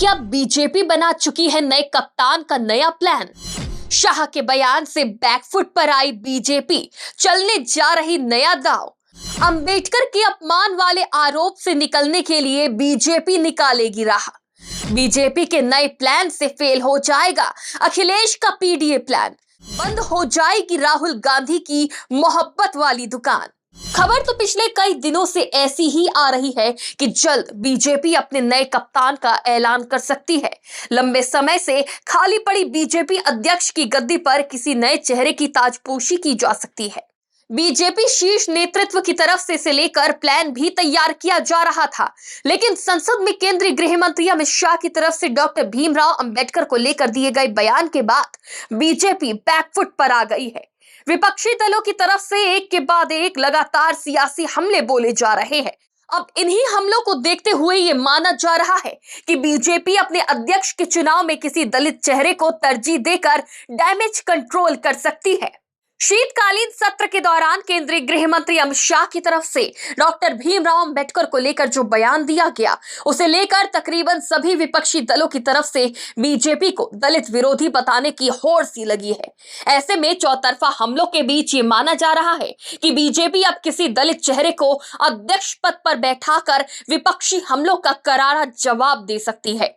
क्या बीजेपी बना चुकी है नए कप्तान का नया प्लान? शाह के बयान से बैकफुट पर आई बीजेपी, चलने जा रही नया दांव। अंबेडकर के अपमान वाले आरोप से निकलने के लिए बीजेपी निकालेगी राह। बीजेपी के नए प्लान से फेल हो जाएगा अखिलेश का पीडीए प्लान। बंद हो जाएगी राहुल गांधी की मोहब्बत वाली दुकान। खबर तो पिछले कई दिनों से ऐसी ही आ रही है कि जल्द बीजेपी अपने नए कप्तान का ऐलान कर सकती है। लंबे समय से खाली पड़ी बीजेपी अध्यक्ष की गद्दी पर किसी नए चेहरे की ताजपोशी की जा सकती है। बीजेपी शीर्ष नेतृत्व की तरफ से इसे लेकर प्लान भी तैयार किया जा रहा था, लेकिन संसद में केंद्रीय गृह मंत्री अमित शाह की तरफ से डॉक्टर भीमराव अंबेडकर को लेकर दिए गए बयान के बाद बीजेपी बैकफुट पर आ गई है। विपक्षी दलों की तरफ से एक के बाद एक लगातार सियासी हमले बोले जा रहे हैं। अब इन्हीं हमलों को देखते हुए ये माना जा रहा है कि बीजेपी अपने अध्यक्ष के चुनाव में किसी दलित चेहरे को तरजीह देकर डैमेज कंट्रोल कर सकती है। शीतकालीन सत्र के दौरान केंद्रीय गृह मंत्री अमित शाह की तरफ से डॉक्टर भीमराव अंबेडकर को लेकर जो बयान दिया गया, उसे लेकर तकरीबन सभी विपक्षी दलों की तरफ से बीजेपी को दलित विरोधी बताने की होड़ सी लगी है। ऐसे में चौतरफा हमलों के बीच ये माना जा रहा है कि बीजेपी अब किसी दलित चेहरे को अध्यक्ष पद पर बैठाकर विपक्षी हमलों का करारा जवाब दे सकती है।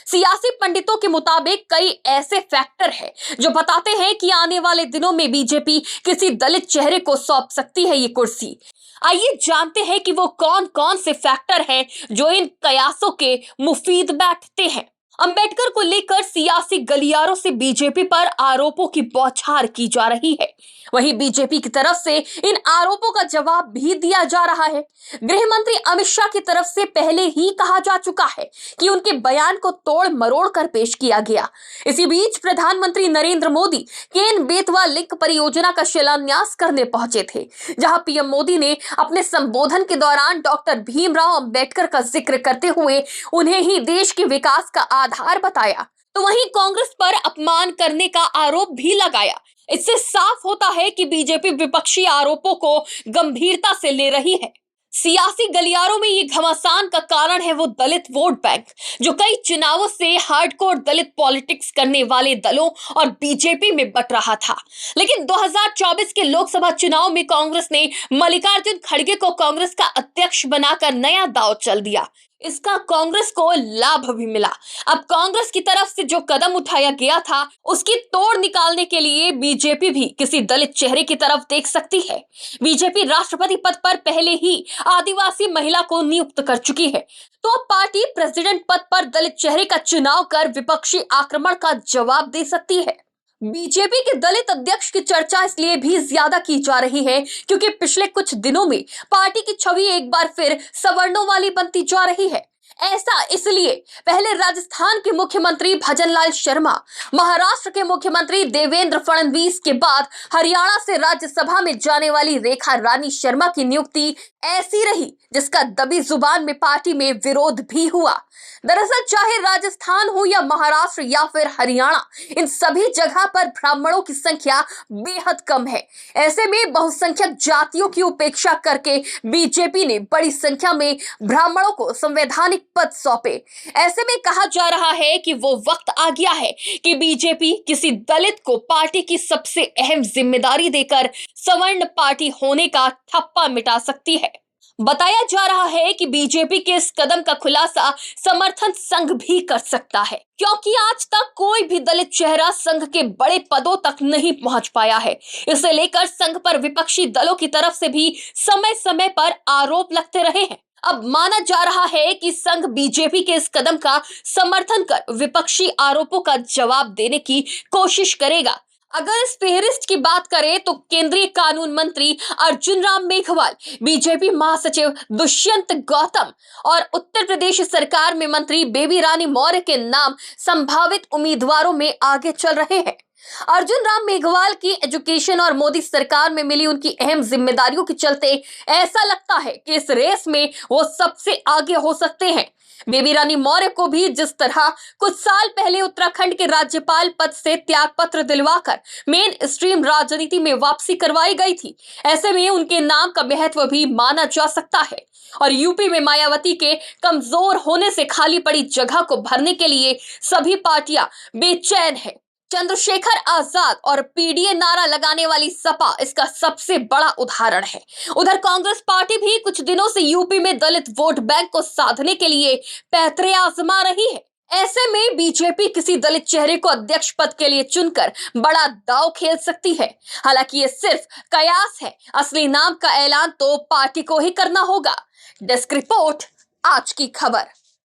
सियासी पंडितों के मुताबिक कई ऐसे फैक्टर हैं जो बताते हैं कि आने वाले दिनों में बीजेपी किसी दलित चेहरे को सौंप सकती है ये कुर्सी। आइए जानते हैं कि वो कौन कौन से फैक्टर हैं जो इन कयासों के मुफीद बैठते हैं। अंबेडकर को लेकर सियासी गलियारों से बीजेपी पर आरोपों की बौछार की जा रही है। वहीं बीजेपी की तरफ से इन आरोपों का जवाब भी दिया जा रहा है। गृह मंत्री अमित शाह की तरफ से पहले ही कहा जा चुका है कि उनके बयान को तोड़ मरोड़ कर पेश किया गया। इसी बीच प्रधानमंत्री नरेंद्र मोदी केन बेतवा लिंक परियोजना का शिलान्यास करने पहुंचे थे, जहां पीएम मोदी ने अपने संबोधन के दौरान डॉक्टर भीमराव अंबेडकर का जिक्र करते हुए उन्हें ही देश के विकास का आधार बताया। तो वहीं कांग्रेस पर अपमान करने का आरोप भी लगाया। इससे साफ होता है कि बीजेपी विपक्षी आरोपों को गंभीरता से ले रही है। सियासी गलियारों में ये घमासान का कारण है वो दलित वोट बैंक, जो कई चुनावों से हार्डकोर दलित पॉलिटिक्स करने वाले दलों और बीजेपी में बट रहा था। लेकिन 2024 के लोकसभा चुनाव में कांग्रेस ने मल्लिकार्जुन खड़गे को कांग्रेस का अध्यक्ष बनाकर नया दांव चल दिया। इसका कांग्रेस को लाभ भी मिला। अब कांग्रेस की तरफ से जो कदम उठाया गया था, उसकी तोड़ निकालने के लिए बीजेपी भी किसी दलित चेहरे की तरफ देख सकती है। बीजेपी राष्ट्रपति पद पर पहले ही आदिवासी महिला को नियुक्त कर चुकी है, तो अब पार्टी प्रेसिडेंट पद पर दलित चेहरे का चुनाव कर विपक्षी आक्रमण का जवाब दे सकती है। बीजेपी के दलित अध्यक्ष की चर्चा इसलिए भी ज्यादा की जा रही है क्योंकि पिछले कुछ दिनों में पार्टी की छवि एक बार फिर सवर्णों वाली बनती जा रही है। ऐसा इसलिए पहले राजस्थान के मुख्यमंत्री भजनलाल शर्मा, महाराष्ट्र के मुख्यमंत्री देवेंद्र फडणवीस के बाद हरियाणा से राज्यसभा में जाने वाली रेखा रानी शर्मा की नियुक्ति ऐसी रही जिसका दबी जुबान में पार्टी में विरोध भी हुआ। दरअसल चाहे राजस्थान हो या महाराष्ट्र या फिर हरियाणा, इन सभी जगह पर ब्राह्मणों की संख्या बेहद कम है। ऐसे में बहुसंख्यक जातियों की उपेक्षा करके बीजेपी ने बड़ी संख्या में ब्राह्मणों को संवैधानिक पद सौंपे। ऐसे में कहा जा रहा है कि वो वक्त आ गया है कि बीजेपी किसी दलित को पार्टी की सबसे अहम जिम्मेदारी देकर सवर्ण पार्टी होने का ठप्पा मिटा सकती है। बताया जा रहा है कि बीजेपी के इस कदम का खुलासा समर्थन संघ भी कर सकता है, क्योंकि आज तक कोई भी दलित चेहरा संघ के बड़े पदों तक नहीं पहुंच पाया है। इसे लेकर संघ पर विपक्षी दलों की तरफ से भी समय समय पर आरोप लगते रहे हैं। अब माना जा रहा है कि संघ बीजेपी के इस कदम का समर्थन कर विपक्षी आरोपों का जवाब देने की कोशिश करेगा। अगर इस फेहरिस्त की बात करें तो केंद्रीय कानून मंत्री अर्जुन राम मेघवाल, बीजेपी महासचिव दुष्यंत गौतम और उत्तर प्रदेश सरकार में मंत्री बेबी रानी मौर्य के नाम संभावित उम्मीदवारों में आगे चल रहे हैं। अर्जुन राम मेघवाल की एजुकेशन और मोदी सरकार में मिली उनकी अहम जिम्मेदारियों के चलते ऐसा लगता है कि इस रेस में वो सबसे आगे हो सकते हैं। बेबी रानी मौर्य को भी जिस तरह कुछ साल पहले उत्तराखंड के राज्यपाल पद से त्यागपत्र दिलवाकर मेन स्ट्रीम राजनीति में वापसी करवाई गई थी, ऐसे में उनके नाम का महत्व भी माना जा सकता है। और यूपी में मायावती के कमजोर होने से खाली पड़ी जगह को भरने के लिए सभी पार्टियां बेचैन है। चंद्रशेखर आजाद और पीडीए नारा लगाने वाली सपा इसका सबसे बड़ा उदाहरण है। उधर कांग्रेस पार्टी भी कुछ दिनों से यूपी में दलित वोट बैंक को साधने के लिए पैतरे आजमा रही है। ऐसे में बीजेपी किसी दलित चेहरे को अध्यक्ष पद के लिए चुनकर बड़ा दांव खेल सकती है। हालांकि ये सिर्फ कयास है, असली नाम का ऐलान तो पार्टी को ही करना होगा। डेस्क रिपोर्ट, आज की खबर।